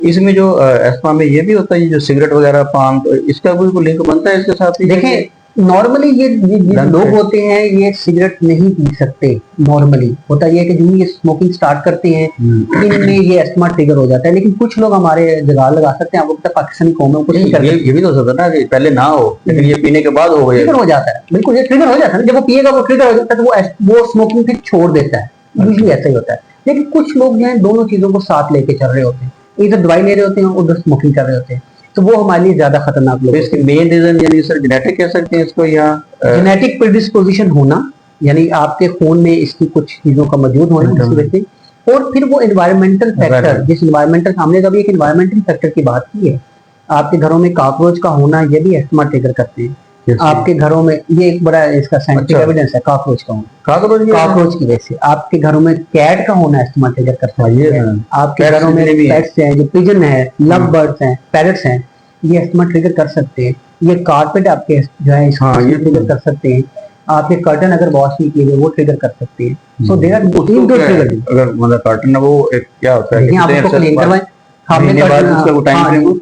इसमें जो अस्थमा में ये भी होता है, ये जो सिगरेट वगैरह पान, तो इसका कोई लिंक बनता है इसके साथ ही? देखें, नॉर्मली ये लोग होते हैं ये सिगरेट नहीं पी सकते। नॉर्मली होता ये है कि जब ये स्मोकिंग स्टार्ट करते हैं इनमें ये अस्थमा ट्रिगर हो जाता है। लेकिन कुछ लोग हमारे जुगाड़ लगा सकते हैं, आपको पता पाकिस्तानी कौम है कुछ नहीं करते। ये भी तो हो सकता है ना कि पहले ना हो, लेकिन ये पीने के बाद हो गया, ट्रिगर हो जाता है। बिल्कुल ये ट्रिगर हो जाता है, जब वो पिएगा वो ट्रिगर हो जाता है, तो वो स्मोकिंग फिर छोड़ देता है। यूजुअली ऐसा ही होता है। लेकिन कुछ लोग जो है दोनों चीजों को साथ लेके चल रहे होते हैं, इधर दवाई ले रहे होते हैं उधर स्मोकिंग कर रहे होते हैं, तो वो हमारे लिए ज्यादा खतरनाक लोग। इसकी मेन रीजन यानी सर जेनेटिक कह सकते हैं इसको, या जेनेटिक प्रेडिस्पोजिशन होना, यानी आपके खून में इसकी कुछ चीजों का मौजूद होना इस वजह से, और फिर वो एनवायरमेंटल फैक्टर, जिस एनवायरमेंटल हमने कभी एक एनवायरमेंटल फैक्टर की बात की है। आपके घरों में कॉकरोच का होना ये भी अस्थमा ट्रिगर करते हैं। आपके घरों में ये एक बड़ा इसका साइंटिफिक एविडेंस है कॉकरोच का होना। कॉकरोच की वजह से आपके घरों में कैट का होना अस्थमा ट्रिगर करता है। आपके घरों में पेट्स हैं, जो पिजन है, लव बर्ड्स हैं, पैरट्स हैं, ये अस्थमा ट्रिगर कर सकते हैं। ये कारपेट आपके जो है इसको ट्रिगर कर सकते हैं। आपके कर्टन अगर वॉश नहीं किए गए वो ट्रिगर कर सकते हैं। सो देयर आर तीन दो ट्रिगर। अगर मतलब कर्टन है वो एक क्या होता है, आप उसको क्लीन करवाएं, हमने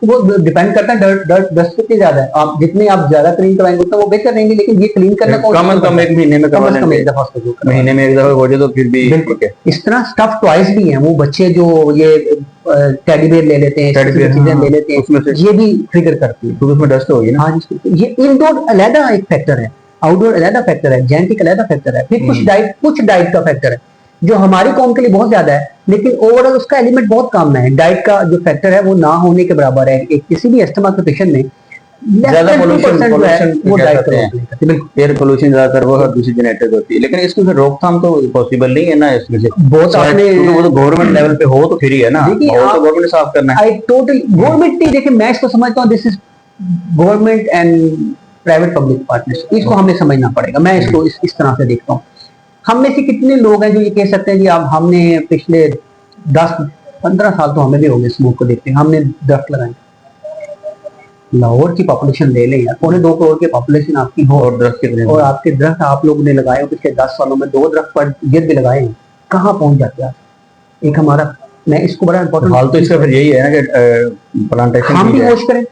वो डिपेंड करता है डस्ट कितनी ज्यादा है। आप जितने आप ज्यादा क्लीन करवाएंगे उतना वो बेहतर रहेंगे। लेकिन ये क्लीन करना कम से कम एक महीने में करवा लेंगे, एक दफा महीने में एक दफा हो जाए तो फिर भी ठीक है। इस तरह स्टफ टॉयज भी हैं, वो बच्चे जो ये टेडी बेयर ले लेते हैं, चीजें ले लेते हैं, उसमें ये भी ट्रिगर करती है, तो उसमें डस्ट होगी ना। हाँ, ये इनडोर अलग एक फैक्टर है, आउटडोर अलग फैक्टर है, जेनेटिक अलग फैक्टर है, फिर कुछ डाइट का फैक्टर है जो हमारी कौम के लिए बहुत ज्यादा है, लेकिन ओवरऑल उसका एलिमेंट बहुत कम है। डाइट का जो फैक्टर है वो ना होने के बराबर है। एक किसी भी अस्थमा के पेशेंट में ज्यादा पोल्यूशन वो डाइट का, एयर पोल्यूशन ज्यादातर वो दूसरी जेनेटिक होती है। लेकिन इसकी रोकथाम तो पॉसिबल नहीं है ना इसमें से। बहुत आपने वो तो गवर्नमेंट लेवल पे हो तो फिर ही है ना, तो गवर्नमेंट ने साफ करना है। आई टोटल गवर्नमेंट नहीं, देखिए मैं इसको समझता हूँ this is government and private public partnership, इसको हमें समझना पड़ेगा। मैं इसको इस तरह से देखता हूँ। हम में से कितने लोग हैं जो ये कह सकते हैं कि अब हमने पिछले 10-15 साल तो हमें भी हो गए स्मोक को देखते हैं, हमने दरख्त लगाए। लाहौर की पॉपुलेशन ले लें यार, 2.25 करोड़ की पॉपुलेशन आपकी हो, और दरख्त कितने, और आपके दरख्त आप लोगों ने लगाए हो पिछले 10 सालों में 2 दरख्त पर गिर भी लगाए हैं, कहाँ पहुंच जाते हैं। एक हमारा, मैं इसको बड़ा इंपॉर्टेंट हाल तो इसका फिर यही है ना कि प्लांटेशन हम भी होश करें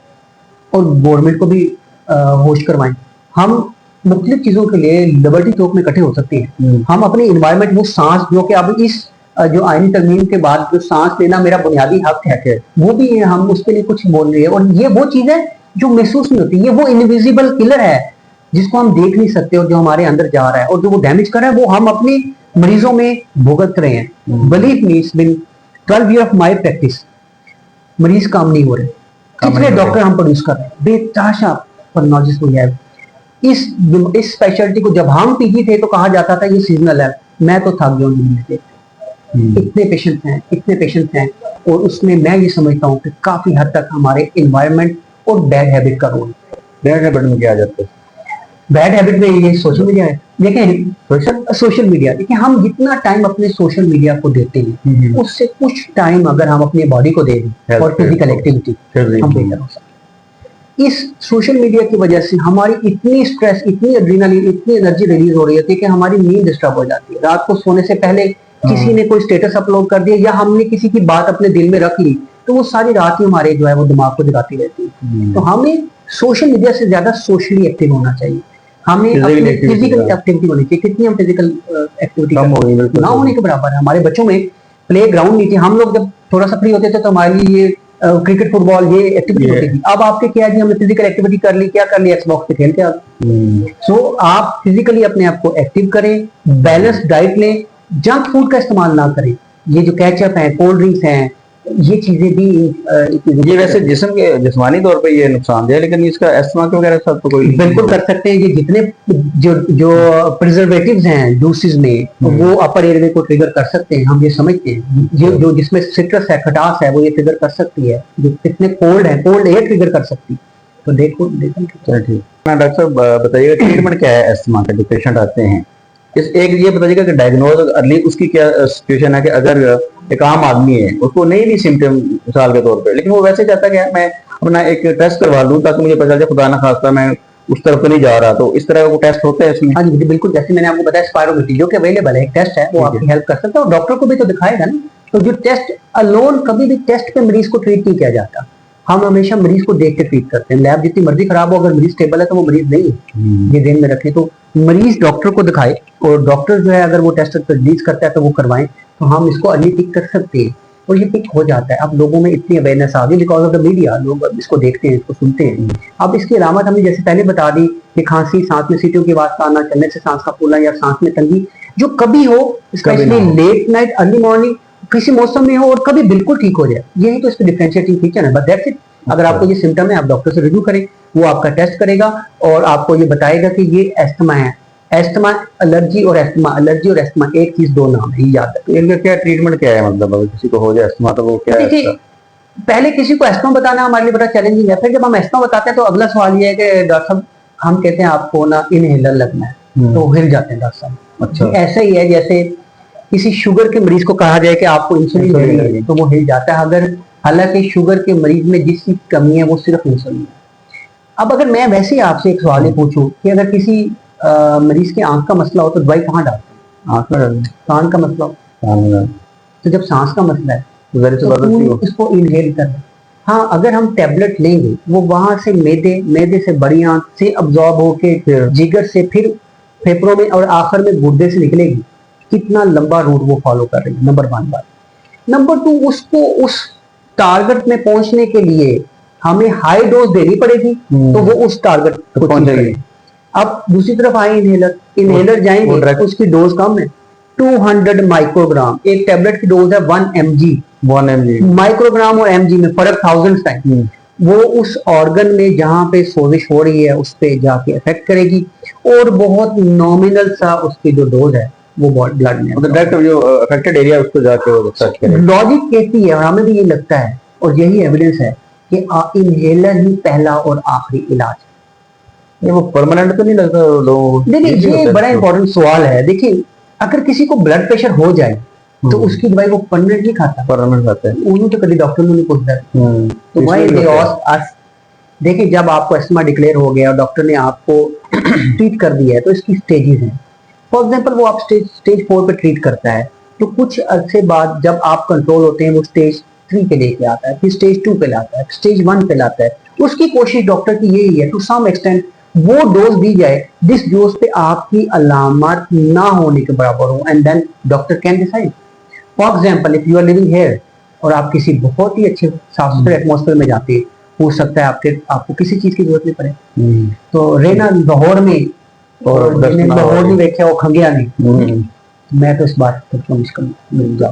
और गवर्नमेंट को भी होश करवाएं। हम मुख्तलिफ चीजों के लिए लिबर्टी चौक में इकट्ठे हो सकते हैं। हम अपनी इन्वायरमेंट, वो सांस जो कि अब इस जो आईनी तरमीम के बाद जो सांस लेना मेरा बुनियादी हक है, वो भी हम उसके लिए कुछ बोल रहे हैं। और ये वो चीज है जो महसूस नहीं होती, ये वो इनविजिबल किलर है जिसको हम देख नहीं सकते और जो हमारे अंदर जा रहा है और जो वो डैमेज कर रहा है वो हम अपने मरीजों में भुगत रहे हैं। Believe me, it's been 12 year of my practice, मरीज काम नहीं हो रहे। कितने डॉक्टर हम प्रोड्यूस कर रहे हैं, बेतहाशा पल्मोनोलॉजिस्ट हो गया। इस स्पेशलिटी को जब हम पीजी थे तो कहा जाता था ये सीजनल है। मैं तो थक गया हूँ, इतने पेशेंट हैं और उसमें मैं ये समझता हूँ कि काफी हद तक हमारे एनवायरनमेंट और बैड हैबिट का रोल। बैड हैबिट में क्या आ जाता है? बैड हैबिट में ये सोशल मीडिया है। देखें सोशल मीडिया, देखिए हम जितना टाइम अपने सोशल मीडिया को देते हैं उससे कुछ टाइम अगर हम अपनी बॉडी को दे दें और फिजिकल एक्टिविटी, हम बेहतर हो सकते। इस सोशल मीडिया की वजह से हमारी इतनी स्ट्रेस, इतनी एड्रेनालिन, इतनी एनर्जी रिलीज हो रही होती है कि हमारी नींद डिस्टर्ब हो जाती है। रात को सोने से पहले किसी ने कोई स्टेटस अपलोड कर दिया या हमने किसी की बात अपने दिल में रख ली तो वो सारी रात ही हमारे जो है वो दिमाग को जगाती रहती है। तो हमें सोशल मीडिया से ज्यादा सोशली एक्टिव होना चाहिए। हमें फिजिकल एक्टिविटी होनी चाहिए। कितनी हम फिजिकल एक्टिविटी ना होने के बराबर है। हमारे बच्चों में प्ले ग्राउंड नहीं थे। हम लोग जब थोड़ा सा फ्री होते थे तो हमारे लिए ये क्रिकेट, फुटबॉल, ये एक्टिविटी होती थी। अब आपके क्या जी, हमने फिजिकल एक्टिविटी कर ली, क्या कर लिया, एक्सबॉक्स पे खेलते आप। सो आप फिजिकली अपने आप को एक्टिव करें, बैलेंस डाइट लें, जंक फूड का इस्तेमाल ना करें। ये जो केचप है, कोल्ड ड्रिंक्स हैं, ये चीजें भी ये वैसे जिस्म के जिस्मानी तौर पे ये नुकसानदेह है, लेकिन इसका अस्थमा के वगैरह सब तो कोई बिल्कुल कर सकते हैं। ये जितने जो प्रिजर्वेटिव्स हैं जूसेस में वो अपर एयरवे को ट्रिगर कर सकते हैं, हम ये समझते हैं। जो जिसमें सिट्रस है, खटास है, वो ये ट्रिगर कर सकती है। जो कितने कोल्ड है, कोल्ड एयर ट्रिगर कर सकती है। तो देखो ठीक। डॉक्टर साहब बताइएगा ट्रीटमेंट क्या है अस्थमा का, जो पेशेंट आते हैं इस एक ये बताइएगा कि डायग्नोज अर्ली उसकी क्या सिचुएशन है कि अगर एक आम आदमी है उसको नहीं भी सिम्टम मिसाल के तौर पे, लेकिन वो वैसे चाहता है कि मैं अपना एक टेस्ट करवा लूं ताकि मुझे पता चल जाए खुदा ना खास्ता मैं उस तरफ तो नहीं जा रहा, तो इस तरह का टेस्ट होता है इसमें? हाँ जी बिल्कुल, जैसे मैंने आपको बताया स्पायरोमेट्री जो कि अवेलेबल है, एक टेस्ट है, वो आपकी हेल्प कर सकता है और डॉक्टर को भी तो दिखाएगा ना तो जो टेस्ट अलोन, कभी भी टेस्ट पे मरीज को ट्रीट नहीं किया जाता। हम हमेशा मरीज को देख के ट्रीट करते हैं। लैब जितनी मर्जी खराब हो, अगर मरीज स्टेबल है तो वो मरीज नहीं है, ये ध्यान में रखें। तो मरीज डॉक्टर को दिखाए, और डॉक्टर जो है अगर वो टेस्ट रिलीज करता है तो वो करवाएं, तो हम इसको अर्ली पिक कर सकते हैं, और ये पिक हो जाता है। अब लोगों में इतनी अवेयरनेस आ गई बिकॉज ऑफ द मीडिया, लोग अब इसको देखते हैं, इसको सुनते हैं। अब इसकी अलामत हमने जैसे पहले बता दी कि खांसी, सांस में सीटियों की आवाज आना, चलने से सांस का फूलना या सांस में तंगी, जो कभी हो, specially late night early morning, किसी मौसम में हो, और कभी बिल्कुल ठीक हो जाए, यही तो इसका डिफरेंशिएटिंग फीचर है। But that's it. अगर आपको ये सिम्टम है, आप डॉक्टर से रिव्यू करें, वो आपका टेस्ट करेगा और आपको ये बताएगा कि ये एस्थमा है। एस्थमा एलर्जी और एस्थमा, एलर्जी और एस्थमा एक चीज, दो नाम है, ये याद रखें। तो इनका क्या ट्रीटमेंट क्या है, मतलब अगर किसी को हो जाए अस्थमा तो वो क्या है? देखिए, पहले किसी को एस्थमा बताना हमारे लिए बड़ा चैलेंजिंग है। फिर जब हम एस्थमा बताते हैं तो अगला सवाल ये है कि डॉक्टर साहब, हम कहते हैं आपको ना इनहेलर लगना है, तो हिल जाते हैं डॉक्टर साहब। अच्छा। ऐसा ही है जैसे किसी शुगर के मरीज को कहा जाए कि आपको इंसुलिन लेनी है, तो वो हिल जाता है। अगर हालांकि शुगर के मरीज में जिस चीज की कमी है वो सिर्फ इंसुलिन है। अब अगर मैं वैसे ही आपसे एक सवाल पूछूं कि अगर किसी मरीज की आंख का मसला हो तो दवाई कहाँ डालते हैं? आंख में डालते हैं। कान का मसला हो कान में। तो जब सांस का मसला है तो जहर से तो बदलती हो। इसको इनहेल कर। हाँ, अगर हम टेबलेट लेंगे वो वहां से मैदे से बड़ी आंत से अब्जॉर्ब होके जिगर से फिर फेफड़ों में और आखिर में गुर्दे से निकलेगी। कितना लंबा रूट वो फॉलो कर रही है, नंबर 1 बात। नंबर 2, उसको उस टारगेट में पहुंचने के लिए हमें हाई डोज देनी पड़ेगी, तो वो उस टारगेट को पहुंचेगी। अब दूसरी तरफ आए इनहेलर जाएंगे, उसकी डोज कम है, 200 माइक्रोग्राम। एक टेबलेट की डोज है 1 mg। माइक्रोग्राम और mg में फर्क 1000 टाइम। वो उस ऑर्गन में जहां पे सोजिश हो रही है उस पे जाके इफेक्ट करेगी, और बहुत नॉमिनल सा उसकी जो डोज है वो ब्लड में, मतलब डायरेक्ट जो अफेक्टेड एरिया उसको जाके वो सर्च करेगा। लॉजिक कहती है, और हमें भी ये लगता है और यही एविडेंस है कि इनहेलर ही पहला और आखिरी इलाज है। ये वो परमानेंट तो नहीं लगता लोगों को? देखिए, ये बड़ा इंपॉर्टेंट सवाल है। देखिए, अगर किसी को ब्लड प्रेशर हो जाए तो उसकी दवाई वो परमानेंट नहीं खाता। परमानेंट खाता है, उन्होंने तो कभी डॉक्टर ने नहीं पूछता। तो व्हाई दे आस्क अस। देखिए, जब आपको एस्थमा डिक्लेयर हो गया और डॉक्टर ने आपको ट्रीट कर दिया है तो इसकी स्टेजेस हैं। फॉर एग्जांपल, वो आप स्टेज 4 पे ट्रीट करता है, तो कुछ अरसे बाद जब आप कंट्रोल होते हैं वो स्टेज 3 पे लेके आता है, फिर स्टेज 2 पे लाता है, स्टेज 1 पे लाता है। उसकी कोशिश डॉक्टर की यही है टू सम एक्सटेंट वो डोज दी जाए जिस डोज पे आपकी अलामत ना होने के बराबर हो, and then doctor can decide. For example, if you are living here और आप किसी बहुत ही अच्छे साफ सुथरे एटमॉस्फेयर में जाते हैं, हो सकता है आपको किसी चीज की जरूरत नहीं पड़े। तो रहना लाहौर में और लाहौर नहीं देखा वो खंगिया नहीं, मैं तो इस बात को मुश्किल।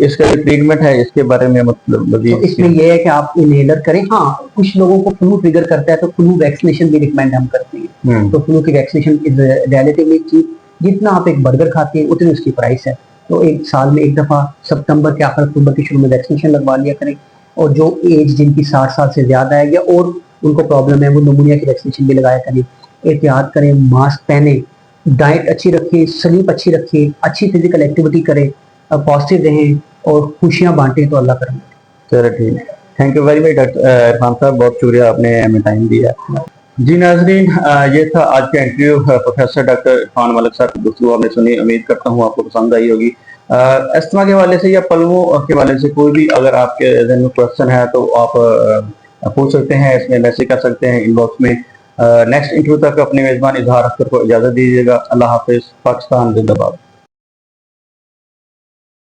इसका जो ट्रीटमेंट है इसके बारे में मतलब तो इसमें यह है कि आप इनहेलर करें। हाँ, कुछ लोगों को फ्लू ट्रिगर करता है तो फ्लू वैक्सीनेशन भी रिकमेंड हम करते हैं। तो फ्लू की वैक्सीनेशन इज रिलेटिवली चीप। जितना आप एक बर्गर खाते हैं उतनी उसकी प्राइस है। तो एक साल में एक दफा सितंबर के आखिर अक्टूबर के शुरू में वैक्सीनेशन लगवा लिया करें। और जो एज जिनकी 60 साल से ज्यादा है या और उनको प्रॉब्लम है वो निमोनिया की वैक्सीनेशन भी लगाया करें। एहतियात करें, मास्क पहने, डाइट अच्छी रखें, स्लीप अच्छी रखें, अच्छी फिजिकल एक्टिविटी करें, पॉजिटिव रहें और खुशियां बांटें तो अल्लाह करें। चलो ठीक है, thank you very much doctor Irfan साहब, बहुत शुक्रिया, आपने हमें टाइम दिया। जी नाजरीन, ये था आज का interview professor doctor Irfan Malik साहब। दोस्तों, आपने सुनी, उम्मीद करता हूँ आपको पसंद आई होगी। अस्थमा के हवाले से या पलवों के हवाले से कोई भी अगर आपके जहन में क्वेश्चन है तो आप पूछ सकते हैं, इसमें मैसेज कर सकते हैं इनबॉक्स में। नेक्स्ट इंटरव्यू तक अपने मेजबान इजहार अख्तर को इजाजत दीजिएगा। अल्लाह हाफिज। पाकिस्तान जिंदाबाद।